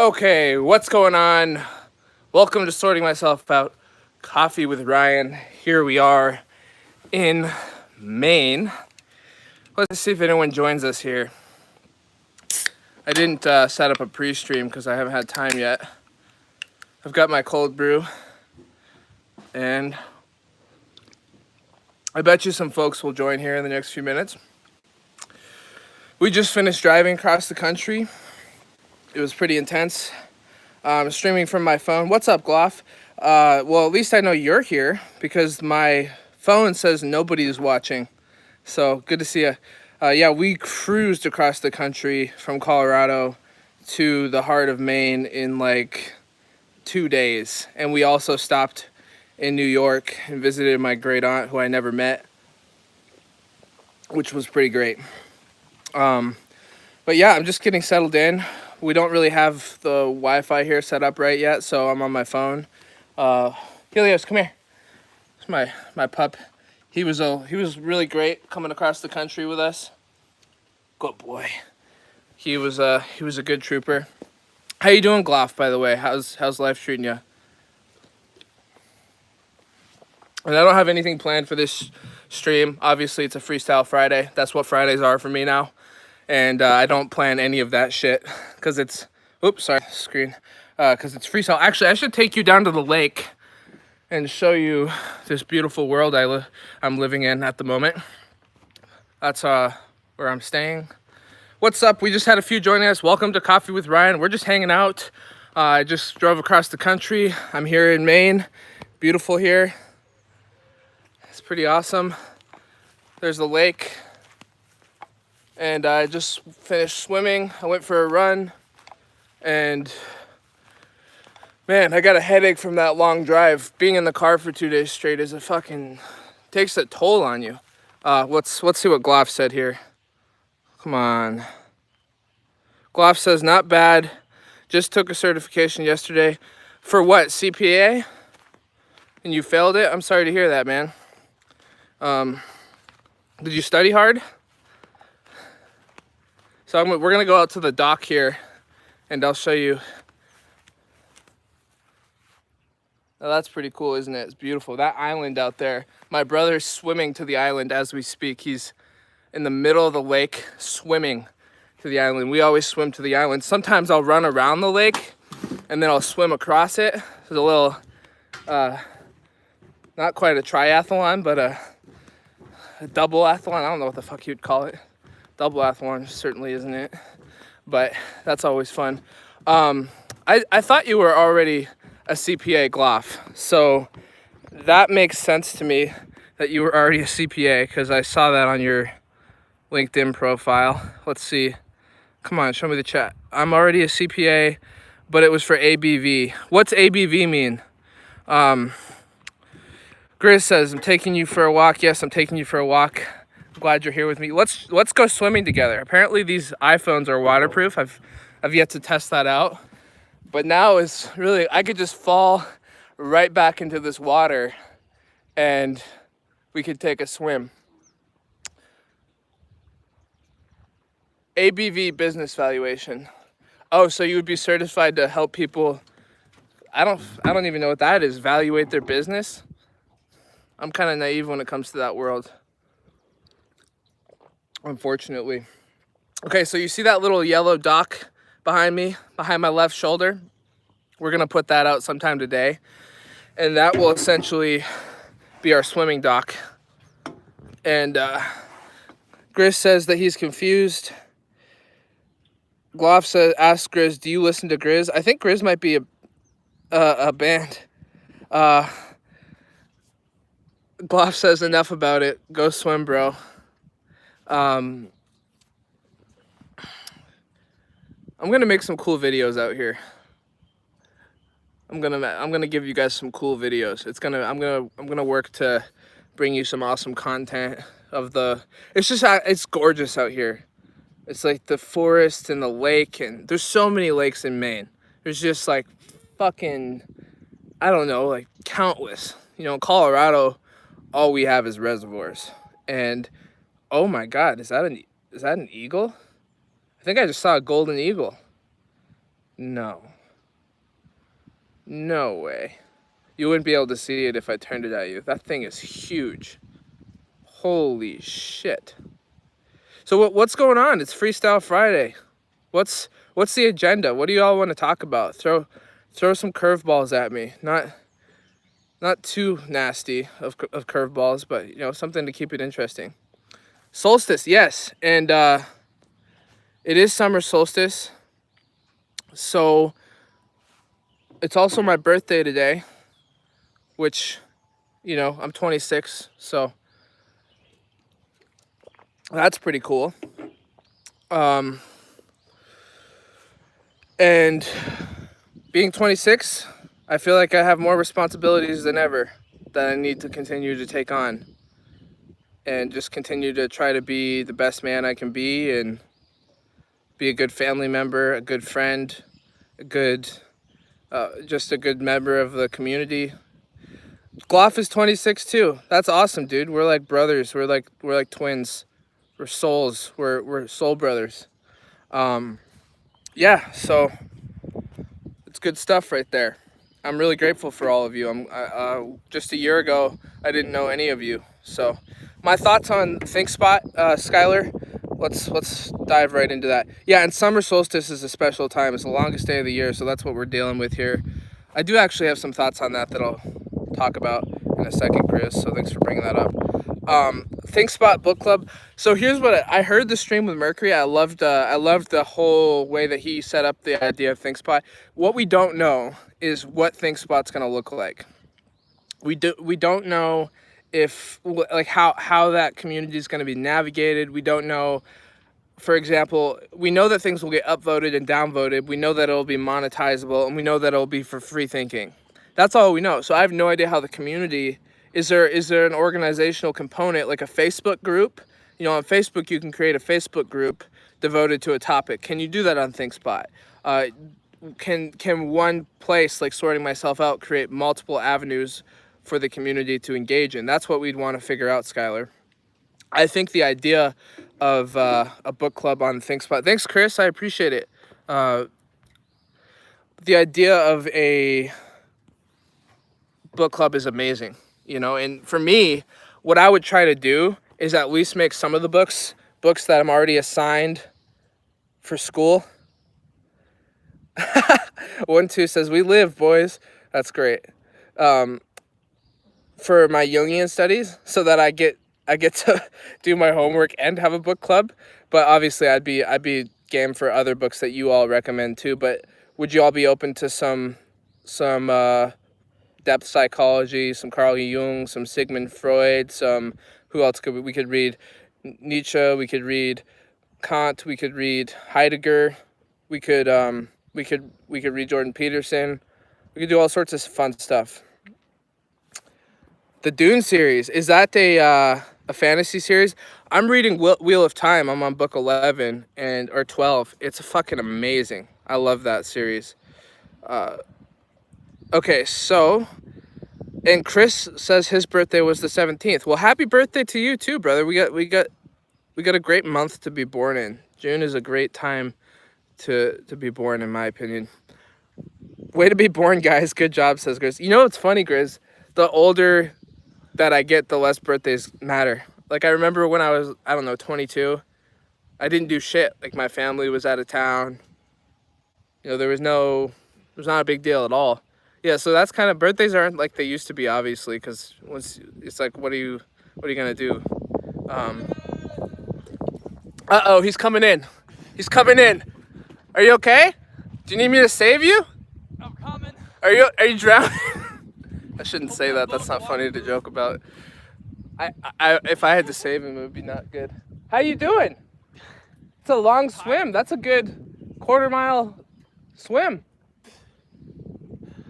Okay, what's going on? Welcome to Sorting Myself Out Coffee with Ryan. Here we are in Maine. Let's see if anyone joins us here. I didn't set up a pre-stream because I haven't had time yet. I've got my cold brew, and I bet you some folks will join here in the next few minutes. We just finished driving across the country. It was pretty intense. I'm streaming from my phone. What's up, Gloff? Well, at least I know you're here because my phone says nobody's watching. So good to see you. Yeah, we cruised across the country from Colorado to the heart of Maine in like 2 days. And we also stopped in New York and visited my great aunt who I never met, which was pretty great. But yeah, I'm just getting settled in. We don't really have the Wi-Fi here set up right yet, so I'm on my phone. Helios, come here. It's my pup. He was really great coming across the country with us. Good boy. He was a good trooper. How you doing, Gloff, by the way? How's life treating you? And I don't have anything planned for this stream. Obviously, it's a Freestyle Friday. That's what Fridays are for me now. And I don't plan any of that shit because it's, oops, sorry, screen. Because it's freestyle. Actually, I should take you down to the lake and show you this beautiful world I'm living in at the moment. That's where I'm staying. What's up? We just had a few joining us. Welcome to Coffee with Ryan. We're just hanging out. I just drove across the country. I'm here in Maine. Beautiful here. It's pretty awesome. There's the lake. And I just finished swimming. I went for a run. And man, I got a headache from that long drive. Being in the car for 2 days straight is takes a toll on you. Let's see what Gloff said here. Come on. Gloff says, not bad. Just took a certification yesterday. For what, CPA? And you failed it? I'm sorry to hear that, man. Did you study hard? So we're gonna go out to the dock here and I'll show you. Oh, that's pretty cool, isn't it? It's beautiful. That island out there. My brother's swimming to the island as we speak. He's in the middle of the lake swimming to the island. We always swim to the island. Sometimes I'll run around the lake and then I'll swim across it. It's a little, not quite a triathlon, but a double athlon. I don't know what the fuck you'd call it. Double athlon certainly isn't it, but that's always fun. I thought you were already a CPA, Gloff, so that makes sense to me that you were already a CPA because I saw that on your LinkedIn profile. Let's see. Come on, show me the chat. I'm already a CPA, but it was for ABV. What's ABV mean? Grizz says, I'm taking you for a walk. Yes, I'm taking you for a walk. I'm glad you're here with me. Let's go swimming together. Apparently these iPhones are waterproof. I've yet to test that out. But now is really, I could just fall right back into this water and we could take a swim. ABV business valuation. Oh, so you would be certified to help people. I don't even know what that is. Evaluate their business. I'm kind of naive when it comes to that world, unfortunately. Okay, so you see that little yellow dock behind me, behind my left shoulder? We're gonna put that out sometime today, and that will essentially be our swimming dock. And Grizz says that he's confused. Gloff says, ask Grizz, do you listen to Grizz? I think Grizz might be a band. Gloff says, enough about it. Go swim, bro. I'm gonna make some cool videos out here. I'm gonna give you guys some cool videos. I'm gonna work to bring you some awesome content it's gorgeous out here. It's like the forest and the lake, and there's so many lakes in Maine. There's just like fucking, I don't know, like countless. You know, in Colorado, all we have is reservoirs. And oh my God, is that an eagle? I think I just saw a golden eagle. No. No way. You wouldn't be able to see it if I turned it at you. That thing is huge. Holy shit. So what's going on? It's Freestyle Friday. What's the agenda? What do you all want to talk about? Throw some curveballs at me. Not too nasty of curveballs, but you know, something to keep it interesting. Solstice, yes. And it is summer solstice. So it's also my birthday today, which, you know, I'm 26, so that's pretty cool. And being 26, I feel like I have more responsibilities than ever that I need to continue to take on, and just continue to try to be the best man I can be, and be a good family member, a good friend, a good, just a good member of the community. Gloff is 26 too. That's awesome, dude. We're like brothers. We're like twins. We're souls. We're soul brothers. Yeah. So it's good stuff right there. I'm really grateful for all of you. Just a year ago, I didn't know any of you. So my thoughts on ThinkSpot, Skylar. Let's dive right into that. Yeah, and summer solstice is a special time. It's the longest day of the year, so that's what we're dealing with here. I do actually have some thoughts on that I'll talk about in a second, Chris. So thanks for bringing that up. ThinkSpot book club. So here's what I heard the stream with Mercury. I loved the whole way that he set up the idea of ThinkSpot. What we don't know is what ThinkSpot's gonna look like. We don't know if, like, how that community is going to be navigated. We don't know. For example, we know that things will get upvoted and downvoted. We know that it'll be monetizable, and we know that it'll be for free thinking. That's all we know. So I have no idea how the community is there an organizational component, like a Facebook group? You know, on Facebook you can create a Facebook group devoted to a topic. Can you do that on ThinkSpot? Can one place, like Sorting Myself Out, create multiple avenues for the community to engage in? That's what we'd want to figure out, Skylar. I think the idea of a book club on ThinkSpot. Thanks, Chris. I appreciate it. The idea of a book club is amazing, you know. And for me, what I would try to do is at least make some of the books that I'm already assigned for school. 1-2 says we live, boys. That's great. For my Jungian studies, so that I get to do my homework and have a book club. But obviously I'd be game for other books that you all recommend too. But would you all be open to some depth psychology, some Carl Jung, some Sigmund Freud, some, who else could we could read? Nietzsche, we could read Kant, we could read Heidegger, we could read Jordan Peterson. We could do all sorts of fun stuff. The Dune series, is that a fantasy series? I'm reading Wheel of Time. I'm on book 11 or 12. It's fucking amazing. I love that series. Okay, so, and Chris says his birthday was the 17th. Well, happy birthday to you too, brother. We got a great month to be born in. June is a great time to be born, in my opinion. Way to be born, guys. Good job, says Grizz. You know what's funny, Grizz? The older that I get, the less birthdays matter. Like, I remember when I was, I don't know, 22, I didn't do shit. Like, my family was out of town. You know, there was not a big deal at all. Yeah, so that's kind of, birthdays aren't like they used to be, obviously, because once it's like, what are you gonna do? Uh-oh, he's coming in. He's coming in. Are you okay? Do you need me to save you? I'm coming. Are you drowning? I shouldn't say that. That's not funny to joke about. If I had to save him, it would be not good. How you doing? It's a long swim. That's a good quarter-mile swim.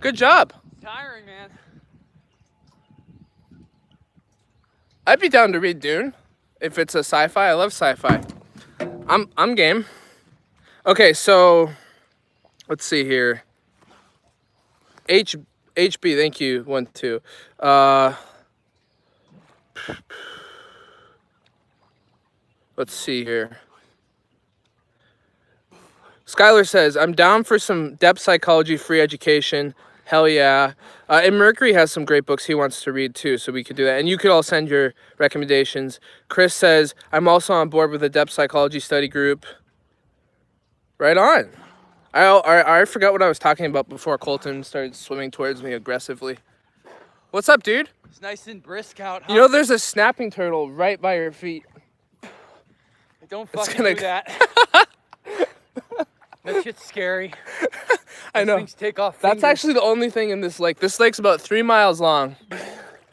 Good job. It's tiring, man. I'd be down to read Dune if it's a sci-fi. I love sci-fi. I'm game. Okay, so let's see here. HB, thank you. 1-2. Let's see here. Skylar says, I'm down for some depth psychology free education. Hell yeah. And Mercury has some great books he wants to read too, so we could do that. And you could all send your recommendations. Chris says, I'm also on board with the depth psychology study group. Right on. I forgot what I was talking about before Colton started swimming towards me aggressively. What's up, dude? It's nice and brisk out, huh? You know, there's a snapping turtle right by your feet. Don't fucking gonna- do that. That shit's scary. I know. Things take off That's fingers. actually the only thing in this lake. This lake's about 3 miles long.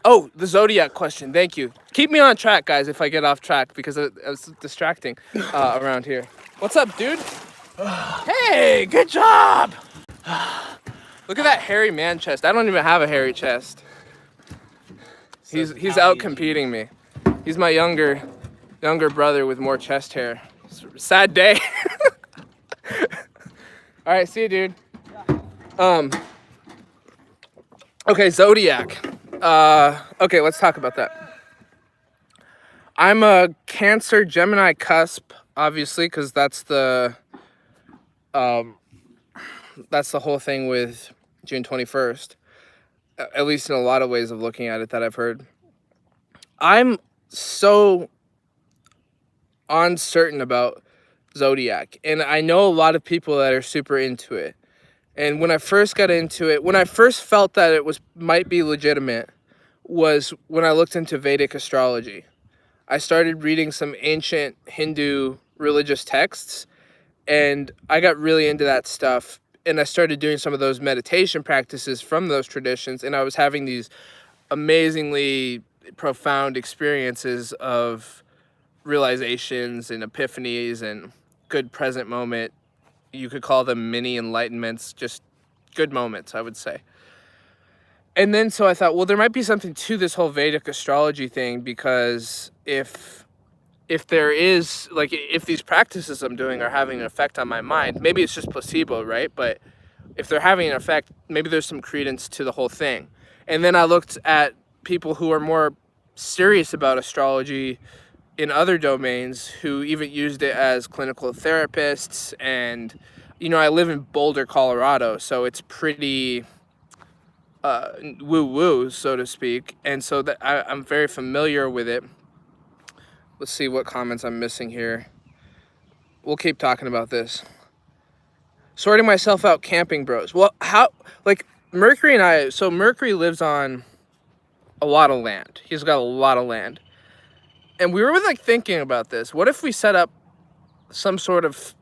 Oh, the Zodiac question. Thank you. Keep me on track, guys, if I get off track, because it's distracting around here. What's up, dude? Hey, good job. Look at that hairy man chest. I don't even have a hairy chest. He's out competing me. He's my younger brother with more chest hair. Sad day. All right, see you, dude. Okay, Zodiac. Okay, let's talk about that. I'm a Cancer Gemini cusp, obviously, because that's the whole thing with June 21st. At least in a lot of ways of looking at it that I've heard. I'm so uncertain about Zodiac, and I know a lot of people that are super into it. And when I first got into it, when I first felt that it might be legitimate, was when I looked into Vedic astrology. I started reading some ancient Hindu religious texts, and I got really into that stuff. And I started doing some of those meditation practices from those traditions, and I was having these amazingly profound experiences of realizations and epiphanies and good present moment. You could call them mini enlightenments, just good moments, I would say. And then so I thought, well, there might be something to this whole Vedic astrology thing, because if there is, like, if these practices I'm doing are having an effect on my mind, maybe it's just placebo, right? But if they're having an effect, maybe there's some credence to the whole thing. And then I looked at people who are more serious about astrology in other domains, who even used it as clinical therapists. And, you know, I live in Boulder, Colorado, so it's pretty woo-woo, so to speak. And so that I'm very familiar with it. Let's see what comments I'm missing here. We'll keep talking about this. Sorting myself out, camping bros. Well, how, like, Mercury and I, so Mercury lives on a lot of land. He's got a lot of land. And we were, like, thinking about this. What if we set up some sort of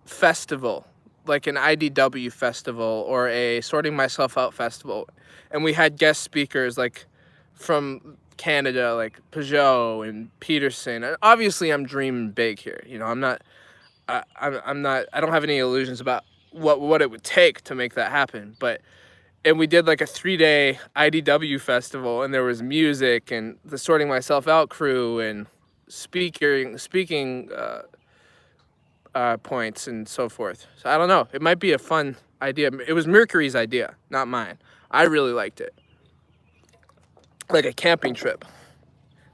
festival, like an IDW festival or a Sorting Myself Out festival, and we had guest speakers, like, from Canada, like Peugeot and Peterson. And obviously, I'm dreaming big here. You know, I'm not. I don't have any illusions about what it would take to make that happen. And we did like a 3-day IDW festival, and there was music and the Sorting Myself Out crew and speaking points and so forth. So I don't know. It might be a fun idea. It was Mercury's idea, not mine. I really liked it. Like a camping trip.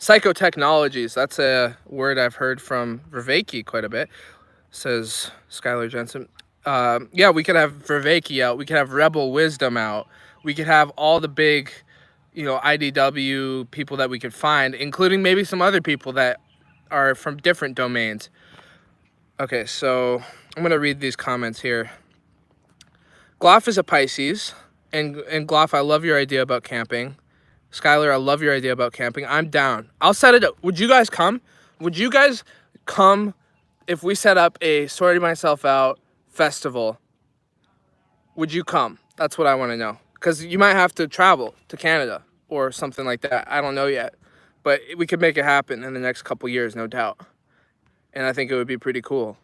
Psychotechnologies, that's a word I've heard from Vervaeke quite a bit, says Skylar Jensen. Yeah, we could have Vervaeke out. We could have Rebel Wisdom out. We could have all the big, you know, IDW people that we could find, including maybe some other people that are from different domains. Okay, so I'm going to read these comments here. Gloff is a Pisces, and Gloff, I love your idea about camping. Skylar, I love your idea about camping. I'm down. I'll set it up. Would you guys come? Would you guys come if we set up a Sorting Myself Out festival? Would you come? That's what I want to know. Because you might have to travel to Canada or something like that. I don't know yet. But we could make it happen in the next couple years, no doubt. And I think it would be pretty cool.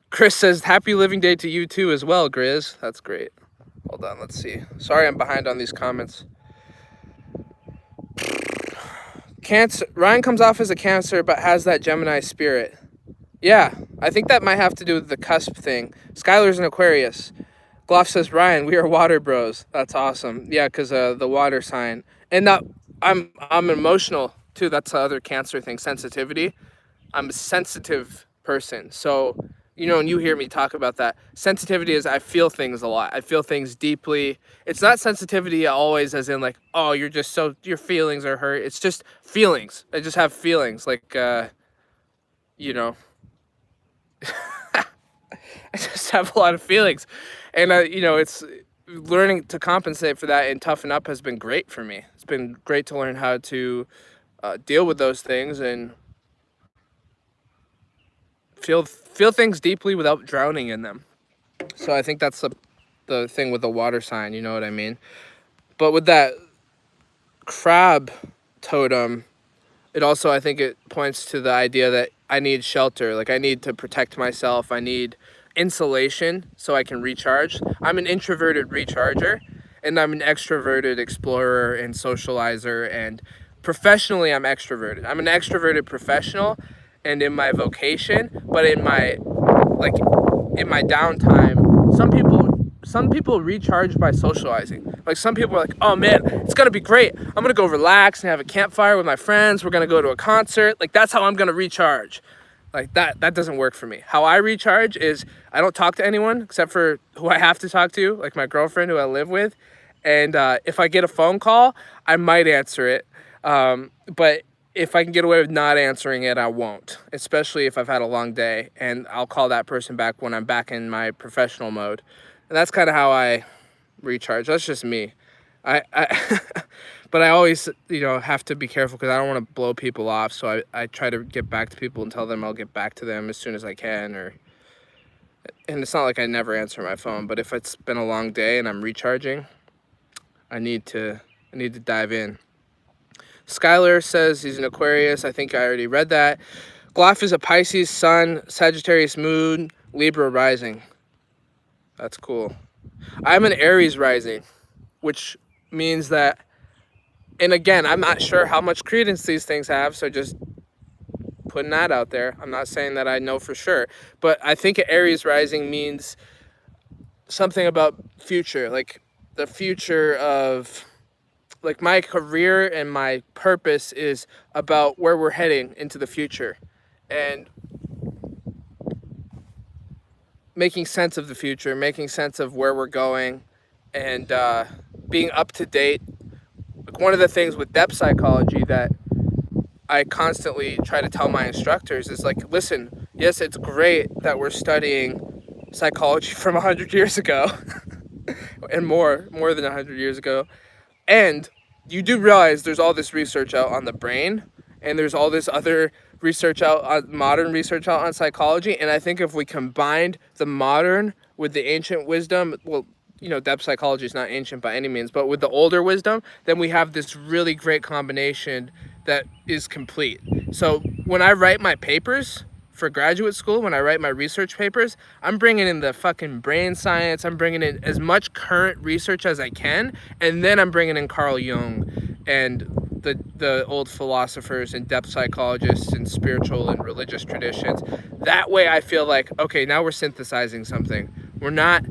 Chris says, happy living day to you too as well, Grizz. That's great. Hold on, let's see. Sorry I'm behind on these comments. Cancer. Ryan comes off as a Cancer, but has that Gemini spirit. Yeah, I think that might have to do with the cusp thing. Skylar's an Aquarius. Gloff says, Ryan, we are water bros. That's awesome. Yeah, because the water sign. And I'm emotional, too. That's the other Cancer thing, sensitivity. I'm a sensitive person. So, and you hear me talk about that. Sensitivity is I feel things a lot. I feel things deeply. It's not sensitivity always as in like, oh, your feelings are hurt. It's just feelings. I just have feelings like, you know, I just have a lot of feelings. And, it's learning to compensate for that and toughen up has been great for me. It's been great to learn how to deal with those things and feel things deeply without drowning in them. So I think that's the thing with the water sign, you know what I mean? But with that crab totem, I think it points to the idea that I need shelter. Like I need to protect myself. I need insulation so I can recharge. I'm an introverted recharger and I'm an extroverted explorer and socializer, and professionally I'm extroverted. I'm an extroverted professional and in my vocation, but in my downtime, some people recharge by socializing. Like some people are like, oh man, it's gonna be great. I'm gonna go relax and have a campfire with my friends. We're gonna go to a concert. Like that's how I'm gonna recharge. Like that doesn't work for me. How I recharge is I don't talk to anyone except for who I have to talk to, like my girlfriend who I live with. And if I get a phone call, I might answer it. But if I can get away with not answering it, I won't, especially if I've had a long day, and I'll call that person back when I'm back in my professional mode. And that's kind of how I recharge. That's just me. I but I always, have to be careful because I don't want to blow people off. So I try to get back to people and tell them I'll get back to them as soon as I can. And it's not like I never answer my phone, but if it's been a long day and I'm recharging, I need to dive in. Skylar says he's an Aquarius. I think I already read that. Gloff is a Pisces, Sun, Sagittarius, Moon, Libra rising. That's cool. I'm an Aries rising, which means that, and again, I'm not sure how much credence these things have, so just putting that out there. I'm not saying that I know for sure, but I think Aries rising means something about future, like the future of, like my career and my purpose is about where we're heading into the future and making sense of the future, making sense of where we're going, and being up to date. Like one of the things with depth psychology that I constantly try to tell my instructors is like, listen, yes, it's great that we're studying psychology from 100 years ago and more than 100 years ago. And you do realize there's all this research out on the brain, and there's all this other modern research out on psychology. And I think if we combined the modern with the ancient wisdom, well, depth psychology is not ancient by any means, but with the older wisdom, then we have this really great combination that is complete. So when I write my papers for graduate school, when I write my research papers, I'm bringing in the fucking brain science. I'm bringing in as much current research as I can. And then I'm bringing in Carl Jung and the old philosophers and depth psychologists and spiritual and religious traditions. That way I feel like, okay, now we're synthesizing something. We're not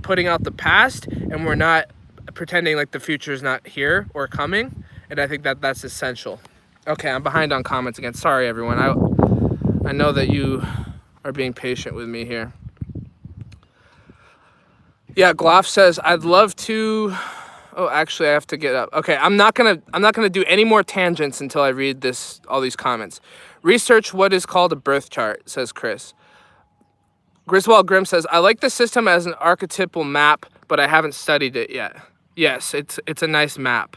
putting out the past, and we're not pretending like the future is not here or coming. And I think that's essential. Okay, I'm behind on comments again. Sorry, everyone. I know that you are being patient with me here. Yeah, Gloff says, I'd love to... Oh, actually, I have to get up. Okay, I'm not gonna do any more tangents until I read all these comments. Research what is called a birth chart, says Chris. Griswold Grimm says, I like the system as an archetypal map, but I haven't studied it yet. Yes, it's a nice map.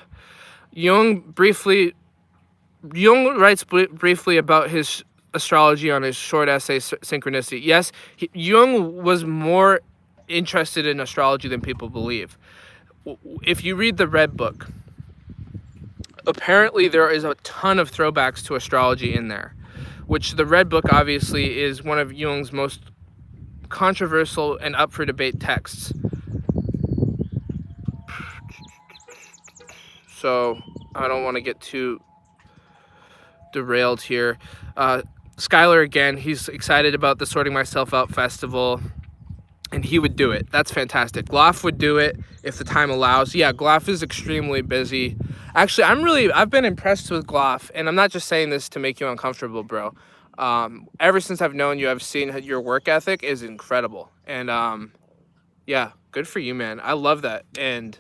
Jung writes briefly about his astrology on his short essay, Synchronicity. Yes, Jung was more interested in astrology than people believe. If you read the Red Book, apparently there is a ton of throwbacks to astrology in there, which the Red Book obviously is one of Jung's most controversial and up for debate texts. So I don't want to get too derailed here. Skylar, again, he's excited about the Sorting Myself Out festival, and he would do it. That's fantastic. Gloff would do it if the time allows. Yeah, Gloff is extremely busy. Actually, I've been impressed with Gloff, and I'm not just saying this to make you uncomfortable, bro. Ever since I've known you, I've seen your work ethic is incredible. And yeah, good for you, man. I love that. And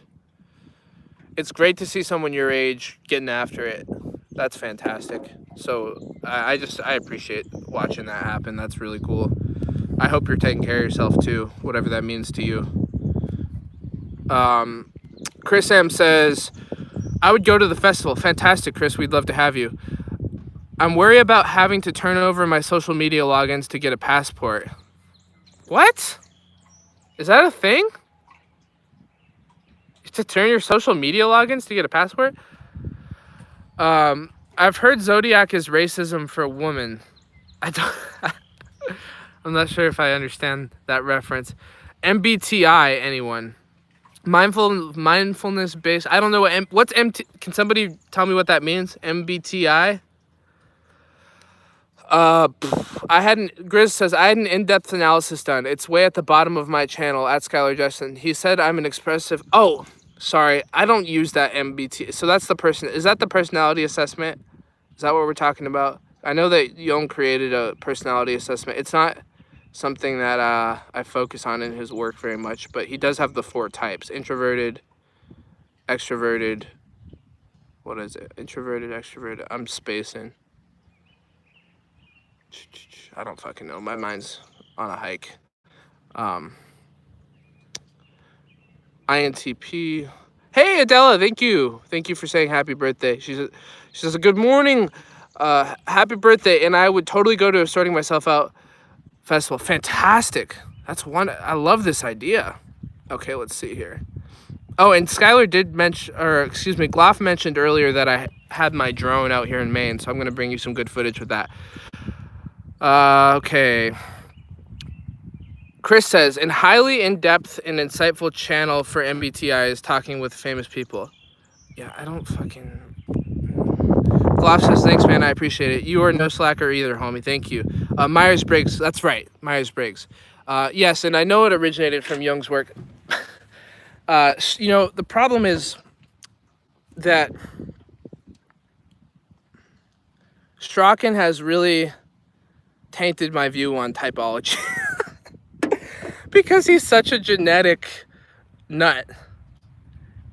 it's great to see someone your age getting after it. That's fantastic. So I appreciate watching that happen. That's really cool. I hope you're taking care of yourself too, whatever that means to you. Chris M says, I would go to the festival. Fantastic, Chris. We'd love to have you. I'm worried about having to turn over my social media logins to get a passport. What? Is that a thing? To turn your social media logins to get a passport? I've heard Zodiac is racism for a woman. I don't. I'm not sure if I understand that reference. MBTI, anyone? Mindfulness based. I don't know what's MT. Can somebody tell me what that means? MBTI. Grizz says I had an in-depth analysis done. It's way at the bottom of my channel at Skylar Justin. He said I'm an expressive. Oh, sorry, I don't use that MBTI. So that's the person. Is that the personality assessment? Is that what we're talking about? I know that Young created a personality assessment. It's not something that I focus on in his work very much, but he does have the 4 types: introverted, extroverted. What is it? Introverted, extroverted. I'm spacing. I don't fucking know. My mind's on a hike. INTP. Hey Adela, thank you for saying happy birthday. She says good morning, happy birthday, and I would totally go to a Sorting Myself Out festival. Fantastic. That's one. I love this idea. Okay, let's see here. Oh, and Skylar did mention, or excuse me, Gloff mentioned earlier that I had my drone out here in Maine, so I'm gonna bring you some good footage with that. Okay. Chris says, in highly in-depth and insightful channel for MBTI is talking with famous people. Yeah, I don't fucking... Gloff says, thanks, man. I appreciate it. You are no slacker either, homie. Thank you. Myers-Briggs. That's right. Myers-Briggs. Yes, and I know it originated from Jung's work. You know, the problem is that Strachan has really tainted my view on typology. Because he's such a genetic nut.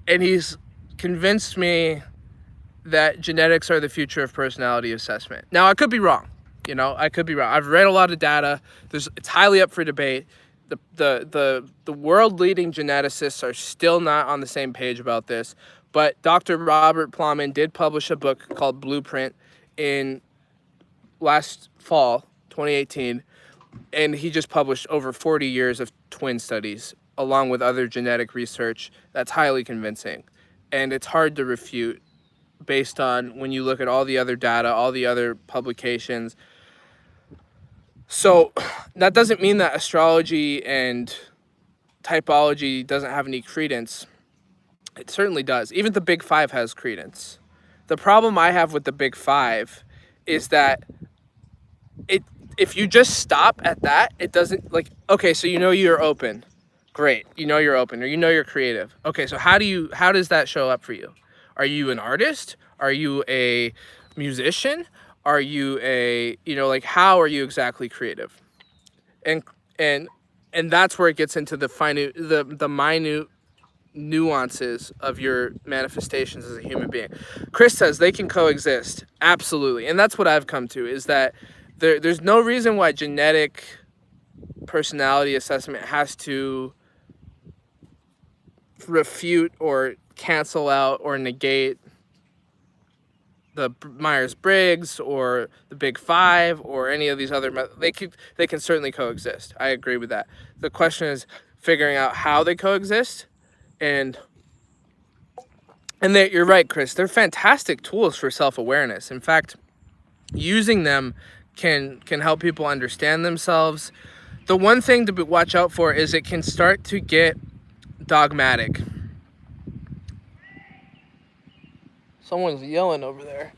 And he's convinced me that genetics are the future of personality assessment. Now, I could be wrong. You know, I could be wrong. I've read a lot of data. It's highly up for debate. The world-leading geneticists are still not on the same page about this. But Dr. Robert Plowman did publish a book called Blueprint in last fall, 2018. And he just published over 40 years of twin studies, along with other genetic research that's highly convincing. And it's hard to refute based on when you look at all the other data, all the other publications. So that doesn't mean that astrology and typology doesn't have any credence. It certainly does. Even the Big Five has credence. The problem I have with the Big Five is that if you just stop at that, it doesn't, like, okay, so you know you're open. Great. You know you're open, or you know you're creative. Okay, so how does that show up for you? Are you an artist? Are you a musician? Are you like, how are you exactly creative? And that's where it gets into the minute nuances of your manifestations as a human being. Chris says they can coexist. Absolutely. And that's what I've come to, is that there's no reason why genetic personality assessment has to refute or cancel out or negate the Myers-Briggs or the Big Five or any of these other they can certainly coexist. I agree with that. The question is figuring out how they coexist, and you're right, Chris. They're fantastic tools for self-awareness. In fact, using them can help people understand themselves. The one thing to watch out for is it can start to get dogmatic. Someone's yelling over there.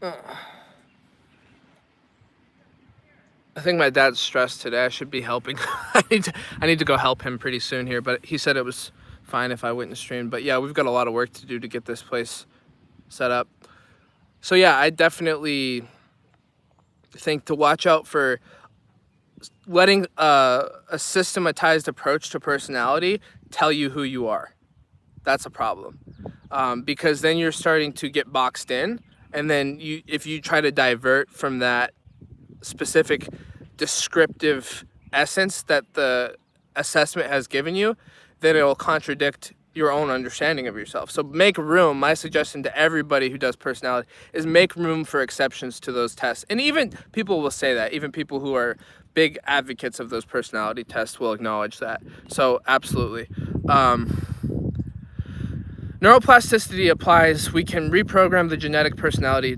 I think my dad's stressed today. I should be helping. I need to go help him pretty soon here, but he said it was fine if I went and streamed. But yeah, we've got a lot of work to do to get this place set up. So yeah, I definitely think to watch out for letting a systematized approach to personality tell you who you are. That's a problem, because then you're starting to get boxed in, and then if you try to divert from that specific descriptive essence that the assessment has given you, then it will contradict your own understanding of yourself. So make room. My suggestion to everybody who does personality is make room for exceptions to those tests. And even people will say that. Even people who are big advocates of those personality tests will acknowledge that. So absolutely. Neuroplasticity applies. We can reprogram the genetic personality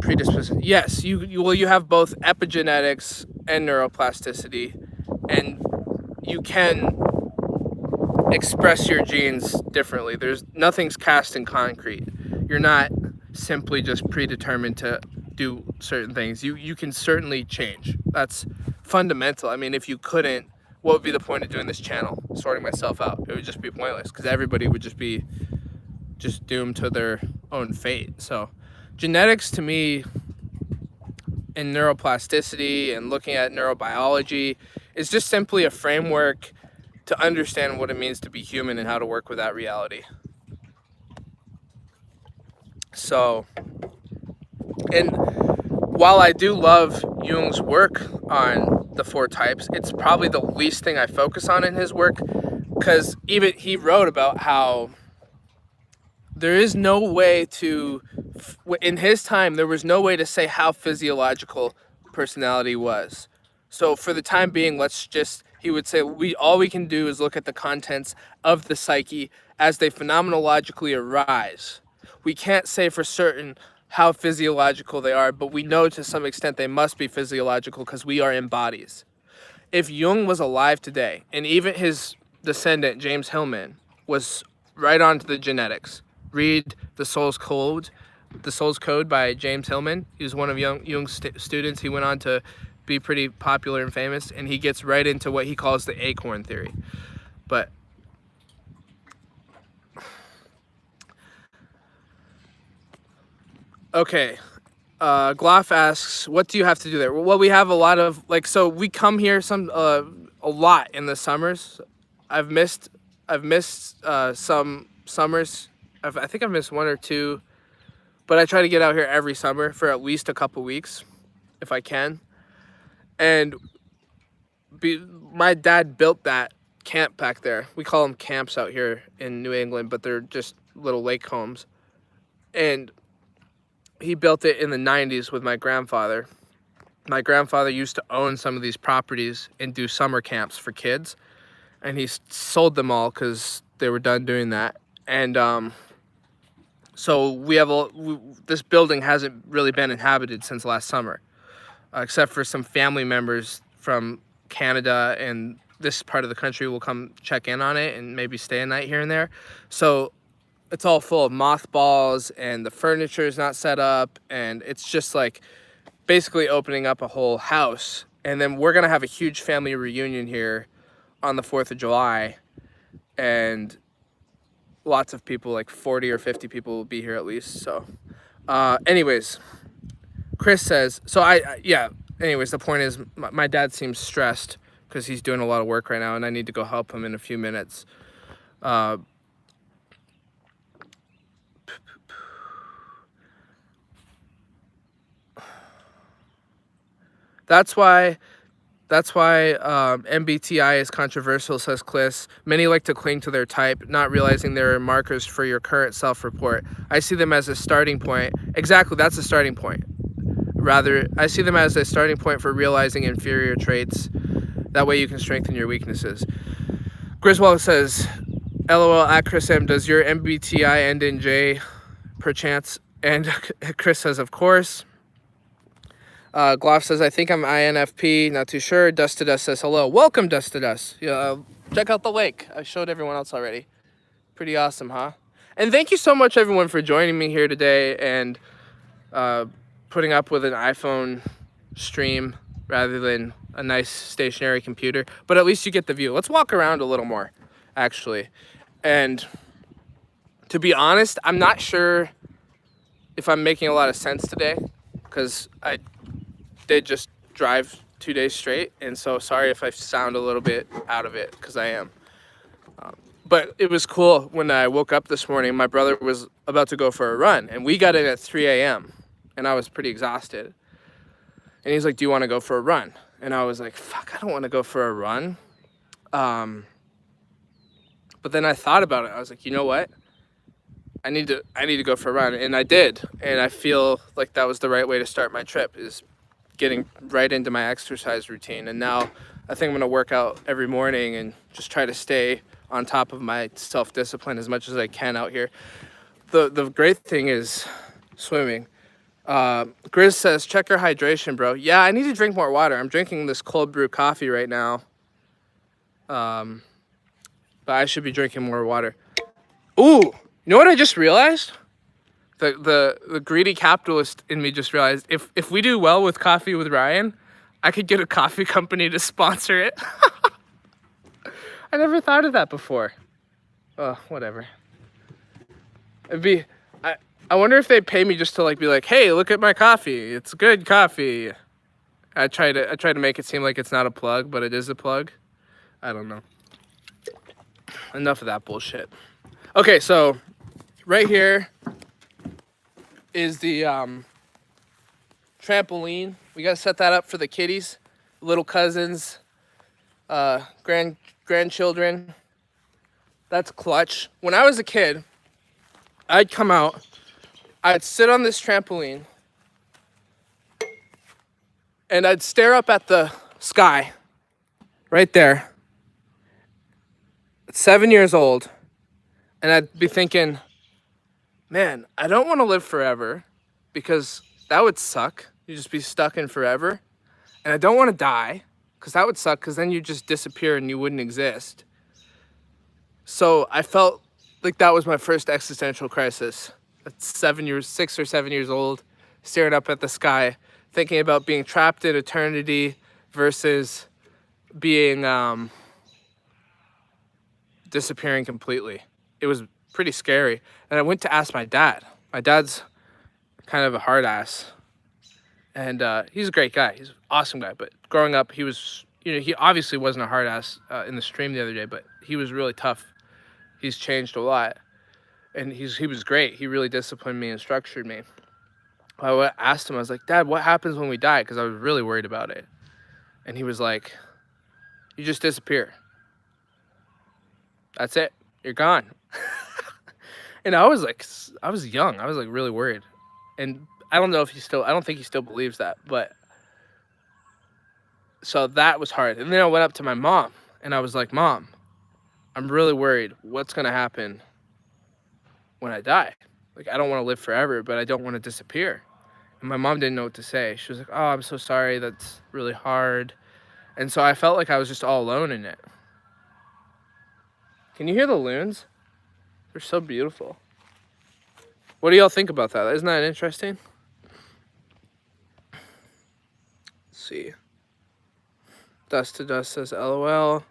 predisposition. Yes, you have both epigenetics and neuroplasticity, and you can express your genes differently. Nothing's cast in concrete. You're not simply just predetermined to do certain things. You can certainly change. That's fundamental. I mean, if you couldn't, what would be the point of doing this channel? Sorting myself out. It would just be pointless because everybody would just be doomed to their own fate. So genetics to me and neuroplasticity and looking at neurobiology is just simply a framework to understand what it means to be human and how to work with that reality. So, and while I do love Jung's work on the 4 types, it's probably the least thing I focus on in his work, because even he wrote about how there is no way to, in his time, there was no way to say how physiological personality was. So for the time being, he would say, all we can do is look at the contents of the psyche as they phenomenologically arise. We can't say for certain how physiological they are, but we know to some extent they must be physiological because we are in bodies. If Jung was alive today, and even his descendant, James Hillman, was right on to the genetics, read The Soul's Code by James Hillman. He was one of Jung's students. He went on to be pretty popular and famous, and he gets right into what he calls the acorn theory. But okay, Gloff asks, what do you have to do there? Well, we have a lot of, so we come here a lot in the summers. I've missed some summers. I think I've missed 1 or 2, but I try to get out here every summer for at least a couple weeks if I can. And my dad built that camp back there. We call them camps out here in New England, but they're just little lake homes. And he built it in the 90s with my grandfather. My grandfather used to own some of these properties and do summer camps for kids. And he sold them all because they were done doing that. And so this building hasn't really been inhabited since last summer, except for some family members from Canada and this part of the country will come check in on it and maybe stay a night here and there. So it's all full of mothballs and the furniture is not set up, and it's just like basically opening up a whole house. And then we're gonna have a huge family reunion here on the 4th of July, and lots of people, like 40 or 50 people will be here at least. So anyways, Chris says, anyways, the point is my dad seems stressed because he's doing a lot of work right now, and I need to go help him in a few minutes. That's why MBTI is controversial, says Kliss. Many like to cling to their type, not realizing there are markers for your current self-report. I see them as a starting point. Exactly, that's a starting point. Rather, I see them as a starting point for realizing inferior traits. That way you can strengthen your weaknesses. Griswold says, LOL at Chris M, does your MBTI end in J, perchance? And Chris says, of course. Gloff says, I think I'm INFP, not too sure. Dust to Dust says, hello. Welcome, Dust to Dust. Check out the lake. I showed everyone else already. Pretty awesome, huh? And thank you so much, everyone, for joining me here today and putting up with an iPhone stream rather than a nice stationary computer. But at least you get the view. Let's walk around a little more, actually. And to be honest, I'm not sure if I'm making a lot of sense today, because did just drive 2 days straight, and so sorry if I sound a little bit out of it, because I am. But it was cool when I woke up this morning. My brother was about to go for a run, and we got in at 3 a.m., and I was pretty exhausted. And he's like, do you want to go for a run? And I was like, fuck, I don't want to go for a run. But then I thought about it. I was like, you know what? I need to go for a run, and I did. And I feel like that was the right way to start my trip, is getting right into my exercise routine. And now I think I'm going to work out every morning and just try to stay on top of my self-discipline as much as I can out here. The great thing is swimming. Grizz says, check your hydration, bro. Yeah, I need to drink more water. I'm drinking this cold brew coffee right now. But I should be drinking more water. Ooh, you know what I just realized? The greedy capitalist in me just realized, if we do well with Coffee with Ryan, I could get a coffee company to sponsor it. I never thought of that before. Oh, whatever. I wonder if they pay me just to be like, hey, look at my coffee. It's good coffee. I try to make it seem like it's not a plug, but it is a plug. I don't know. Enough of that bullshit. Okay, so right here is the trampoline. We gotta set that up for the kiddies, little cousins, grandchildren. That's clutch. When I was a kid, I'd come out, I'd sit on this trampoline, and I'd stare up at the sky, right there, at 7 years old, and I'd be thinking, man, I don't want to live forever, because that would suck. You'd just be stuck in forever. And I don't want to die, because that would suck, because then you'd just disappear and you wouldn't exist. So I felt like that was my first existential crisis. At 6 or 7 years old, staring up at the sky, thinking about being trapped in eternity versus being disappearing completely. It was pretty scary. And I went to ask my dad. My dad's kind of a hard ass. And he's a great guy. He's an awesome guy. But growing up, he was, he obviously wasn't a hard ass in the stream the other day, but he was really tough. He's changed a lot. And he was great. He really disciplined me and structured me. I asked him, I was like, Dad, what happens when we die? Because I was really worried about it. And he was like, you just disappear. That's it. You're gone. And I was young. I was really worried. And I don't think he still believes that. But so that was hard. And then I went up to my mom and I was like, Mom, I'm really worried. What's going to happen when I die? I don't want to live forever, but I don't want to disappear. And my mom didn't know what to say. She was like, oh, I'm so sorry. That's really hard. And so I felt like I was just all alone in it. Can you hear the loons? They're so beautiful. What do y'all think about that? Isn't that interesting? Let's see. Dust to Dust says LOL.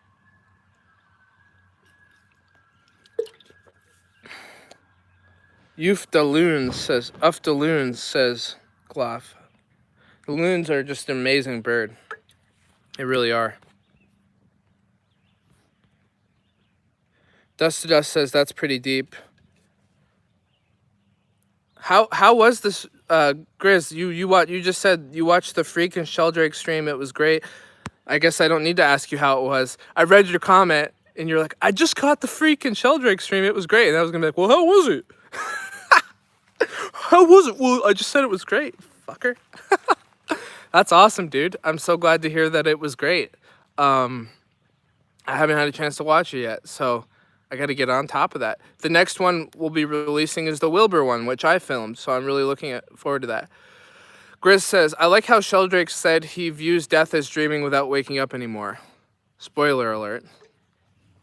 Uf the loons says Gloff. The loons are just an amazing bird. They really are. Dust to Dust says that's pretty deep. How was this, Grizz? You just said you watched the Freak and Sheldrake stream. It was great. I guess I don't need to ask you how it was. I read your comment and you're like, I just caught the Freak and Sheldrake stream. It was great. And I was gonna be like, well, how was it? How was it? Well, I just said it was great, fucker. That's awesome, dude. I'm so glad to hear that it was great. I haven't had a chance to watch it yet, so I got to get on top of that. The next one we'll be releasing is the Wilbur one, which I filmed, so I'm really looking forward to that. Grizz says, I like how Sheldrake said he views death as dreaming without waking up anymore. Spoiler alert.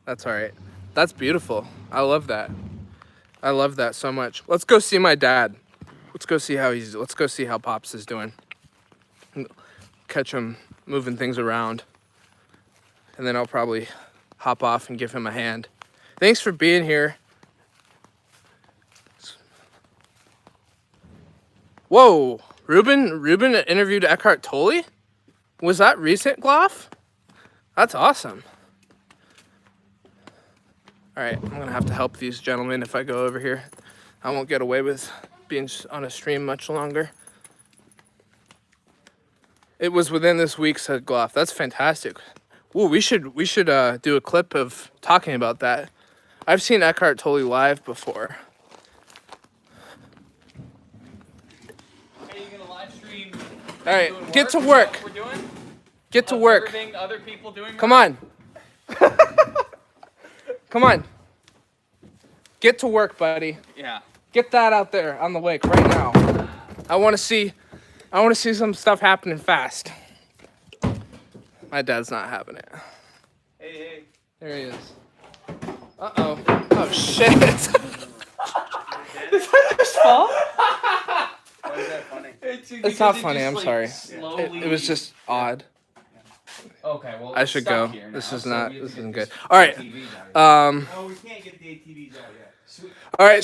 That's all right. That's beautiful. I love that. I love that so much. Let's go see my dad. Let's go see how Pops is doing. Catch him moving things around. And then I'll probably hop off and give him a hand. Thanks for being here. Whoa, Ruben interviewed Eckhart Tolle? Was that recent, Gloff? That's awesome. All right, I'm gonna have to help these gentlemen if I go over here. I won't get away with being on a stream much longer. It was within this week, said Gloff. That's fantastic. Ooh, we should do a clip of talking about that. I've seen Eckhart Tolle live before. Are you gonna live stream? All right, doing get to Is that work. what we're doing? Get to work. Observing other people doing Come work? on. Come on. Get to work, buddy. Yeah. Get that out there on the lake right now. I want to see some stuff happening fast. My dad's not having it. Hey. There he is. Uh-oh. Oh, shit. Did that just fall? Why is that funny? It's not funny, I'm sorry. It was just odd. Okay, well, I should go. here This now, is so not, we have to this get isn't this good. All right. TV out. Oh, we can't get the ATVs out yet. All right.